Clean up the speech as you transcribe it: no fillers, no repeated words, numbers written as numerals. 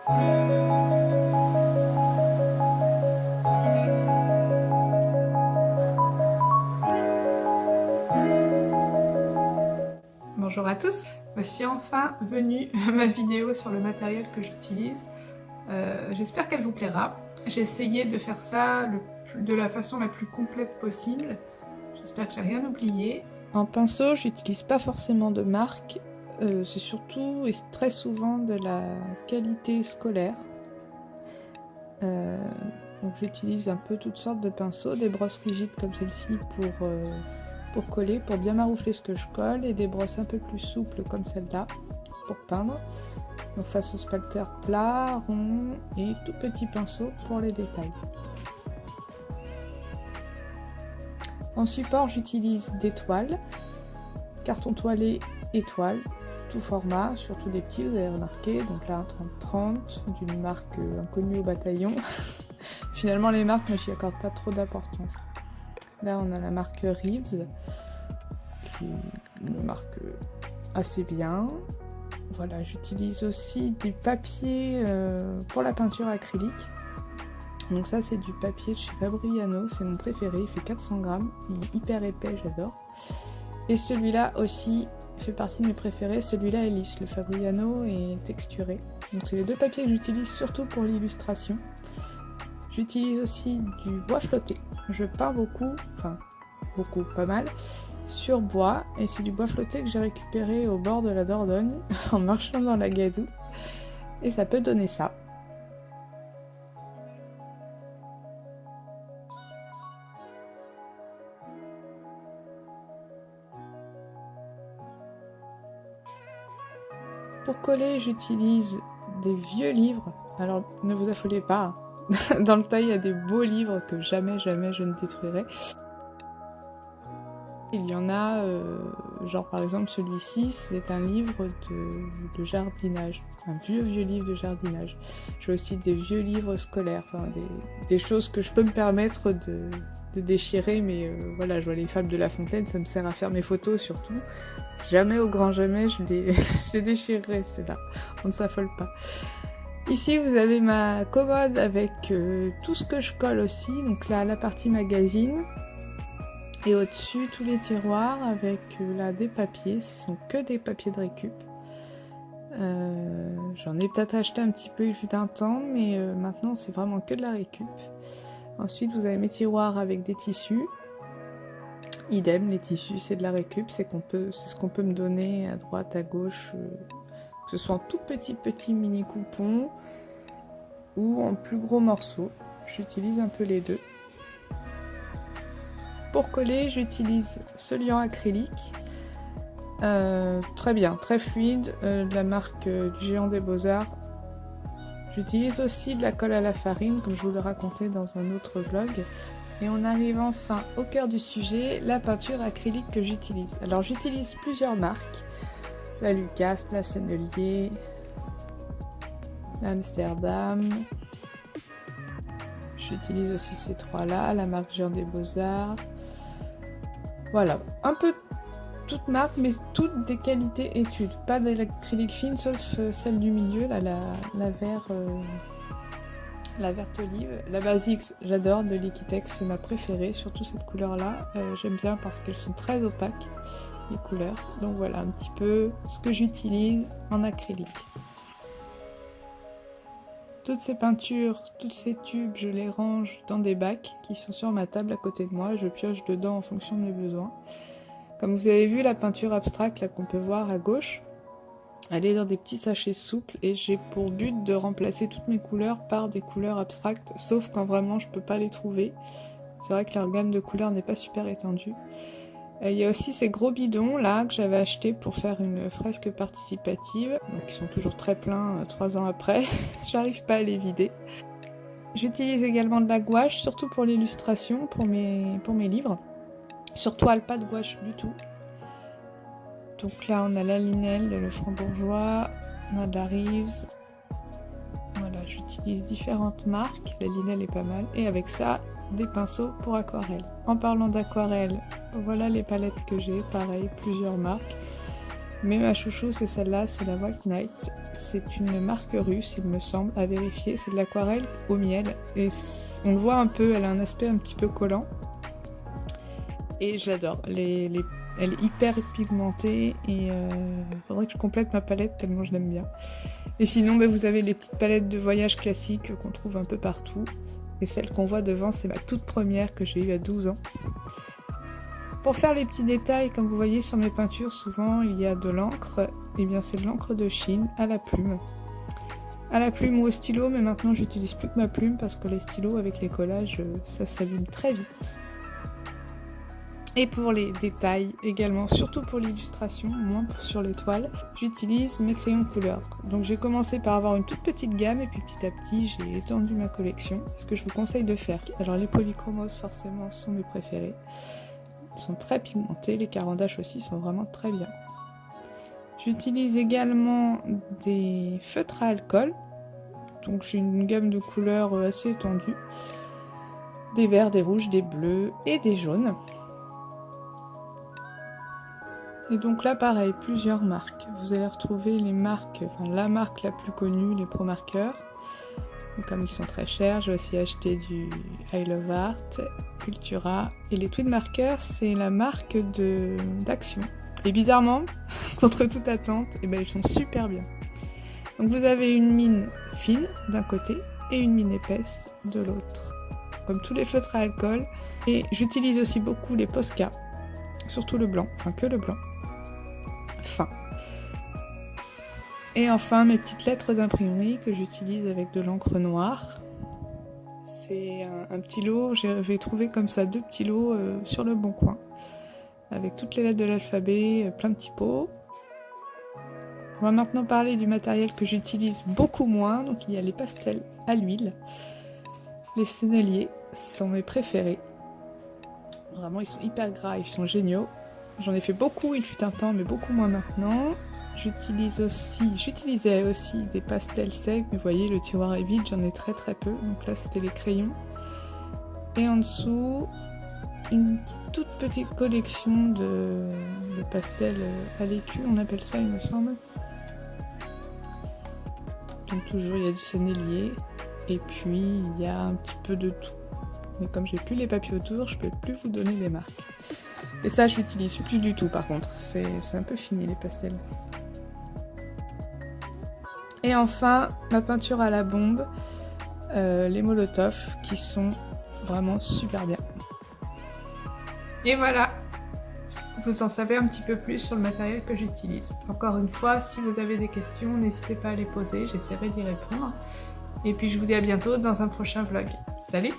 Bonjour à tous, voici enfin venue ma vidéo sur le matériel que j'utilise. J'espère qu'elle vous plaira. J'ai essayé de faire ça de la façon la plus complète possible. J'espère que j'ai rien oublié. En pinceau, j'utilise pas forcément de marque. C'est surtout et très souvent de la qualité scolaire. Donc j'utilise un peu toutes sortes de pinceaux, des brosses rigides comme celle-ci pour coller, pour bien maroufler ce que je colle, et des brosses un peu plus souples comme celle-là pour peindre. Donc façon spalter plat, rond et tout petit pinceau pour les détails. En support, j'utilise des toiles, carton toilé et toile, tout format, surtout des petits, vous avez remarqué. Donc là, un 30-30 d'une marque inconnue au bataillon. Finalement, les marques, moi, j'y accorde pas trop d'importance. Là, on a la marque Reeves, qui est une marque assez bien. Voilà, j'utilise aussi du papier pour la peinture acrylique. Donc ça, c'est du papier de chez Fabriano, c'est mon préféré, il fait 400 grammes, il est hyper épais, j'adore. Et celui-là aussi fait partie de mes préférés, celui-là est lisse, le Fabriano est texturé. Donc c'est les deux papiers que j'utilise surtout pour l'illustration. J'utilise aussi du bois flotté. Je peins beaucoup, pas mal, sur bois, et c'est du bois flotté que j'ai récupéré au bord de la Dordogne en marchant dans la gadoue, et ça peut donner ça. Pour coller, j'utilise des vieux livres, alors ne vous affolez pas, hein. Dans le tas il y a des beaux livres que jamais je ne détruirai. Il y en a, genre par exemple celui-ci, c'est un livre de jardinage, un vieux livre de jardinage. J'ai aussi des vieux livres scolaires, enfin, des choses que je peux me permettre de déchirer, mais voilà, je vois les fables de La Fontaine, ça me sert à faire mes photos surtout. Jamais au grand jamais je les déchirerai ceux-là, on ne s'affole pas. Ici vous avez ma commode avec tout ce que je colle aussi, donc là la partie magazine. Et au-dessus, tous les tiroirs avec là des papiers, ce sont que des papiers de récup. J'en ai peut-être acheté un petit peu il fut un temps, mais maintenant c'est vraiment que de la récup. Ensuite, vous avez mes tiroirs avec des tissus. Idem, les tissus c'est de la récup, c'est ce qu'on peut me donner à droite, à gauche, que ce soit en tout petit mini coupons ou en plus gros morceaux. J'utilise un peu les deux. Pour coller, j'utilise ce liant acrylique, très bien, très fluide, de la marque du Géant des Beaux-Arts. J'utilise aussi de la colle à la farine, comme je vous le racontais dans un autre vlog. Et on arrive enfin au cœur du sujet, la peinture acrylique que j'utilise. Alors j'utilise plusieurs marques, la Lucas, la Sennelier, l'Amsterdam. J'utilise aussi ces trois-là, la marque Géant des Beaux-Arts. Voilà, un peu toutes marques, mais toutes des qualités études. Pas de l'acrylique fine, sauf celle du milieu, là, la verte olive. La Basics, j'adore, de Liquitex, c'est ma préférée, surtout cette couleur-là. J'aime bien parce qu'elles sont très opaques, les couleurs. Donc voilà, un petit peu ce que j'utilise en acrylique. Toutes ces peintures, tous ces tubes, je les range dans des bacs qui sont sur ma table à côté de moi. Je pioche dedans en fonction de mes besoins. Comme vous avez vu, la peinture abstracte là qu'on peut voir à gauche, elle est dans des petits sachets souples et j'ai pour but de remplacer toutes mes couleurs par des couleurs abstractes, sauf quand vraiment je peux pas les trouver. C'est vrai que leur gamme de couleurs n'est pas super étendue. Il y a aussi ces gros bidons là que j'avais achetés pour faire une fresque participative, donc ils sont toujours très pleins 3 ans après, j'arrive pas à les vider. J'utilise également de la gouache, surtout pour l'illustration, pour mes livres. Sur toile, pas de gouache du tout. Donc là on a la Linelle, le Franc-Bourgeois, on a de la Reeves. Voilà, j'utilise différentes marques, la Linelle est pas mal, et avec ça, des pinceaux pour aquarelle. En parlant d'aquarelle, voilà les palettes que j'ai, pareil, plusieurs marques. Mais ma chouchou, c'est celle-là, c'est la White Knight. C'est une marque russe, il me semble, à vérifier. C'est de l'aquarelle au miel. Et on le voit un peu, elle a un aspect un petit peu collant. Et je l'adore. Elle est hyper pigmentée et il faudrait que je complète ma palette tellement je l'aime bien. Et sinon, vous avez les petites palettes de voyage classiques qu'on trouve un peu partout. Et celle qu'on voit devant, c'est ma toute première que j'ai eue à 12 ans. Pour faire les petits détails, comme vous voyez sur mes peintures, souvent il y a de l'encre. Et bien c'est de l'encre de Chine à la plume. À la plume ou au stylo, mais maintenant j'utilise plus que ma plume parce que les stylos avec les collages, ça s'abîme très vite. Et pour les détails également, surtout pour l'illustration, moins sur les toiles, j'utilise mes crayons couleur. Donc j'ai commencé par avoir une toute petite gamme et puis petit à petit j'ai étendu ma collection. Ce que je vous conseille de faire. Alors les polychromos forcément sont mes préférés. Ils sont très pigmentés, les carandaches aussi sont vraiment très bien. J'utilise également des feutres à alcool. Donc j'ai une gamme de couleurs assez étendue. Des verts, des rouges, des bleus et des jaunes. Et donc là pareil, plusieurs marques. Vous allez retrouver les marques, enfin la marque la plus connue, les Pro Markers. Donc, comme ils sont très chers, j'ai aussi acheté du I Love Art, Cultura. Et les Tweed Markers, c'est la marque d'Action. Et bizarrement, contre toute attente, ils sont super bien. Donc vous avez une mine fine d'un côté et une mine épaisse de l'autre. Comme tous les feutres à alcool. Et j'utilise aussi beaucoup les Posca, surtout le blanc, enfin que le blanc. Fin. Et enfin mes petites lettres d'imprimerie que j'utilise avec de l'encre noire. C'est un petit lot, j'avais trouvé comme ça 2 petits lots sur le Bon Coin. Avec toutes les lettres de l'alphabet, plein de typos. On va maintenant parler du matériel que j'utilise beaucoup moins. Donc il y a les pastels à l'huile. Les senneliers sont mes préférés. Vraiment ils sont hyper gras, ils sont géniaux. J'en ai fait beaucoup, il fut un temps, mais beaucoup moins maintenant. J'utilisais aussi des pastels secs, mais vous voyez le tiroir est vide, j'en ai très peu, donc là c'était les crayons. Et en dessous, une toute petite collection de pastels à l'écu, on appelle ça il me semble. Donc toujours il y a du sennelier, et puis il y a un petit peu de tout. Mais comme j'ai plus les papiers autour, je peux plus vous donner les marques. Et ça je l'utilise plus du tout par contre, c'est un peu fini les pastels. Et enfin, ma peinture à la bombe, les Molotov, qui sont vraiment super bien. Et voilà, vous en savez un petit peu plus sur le matériel que j'utilise. Encore une fois, si vous avez des questions, n'hésitez pas à les poser, j'essaierai d'y répondre. Et puis je vous dis à bientôt dans un prochain vlog. Salut!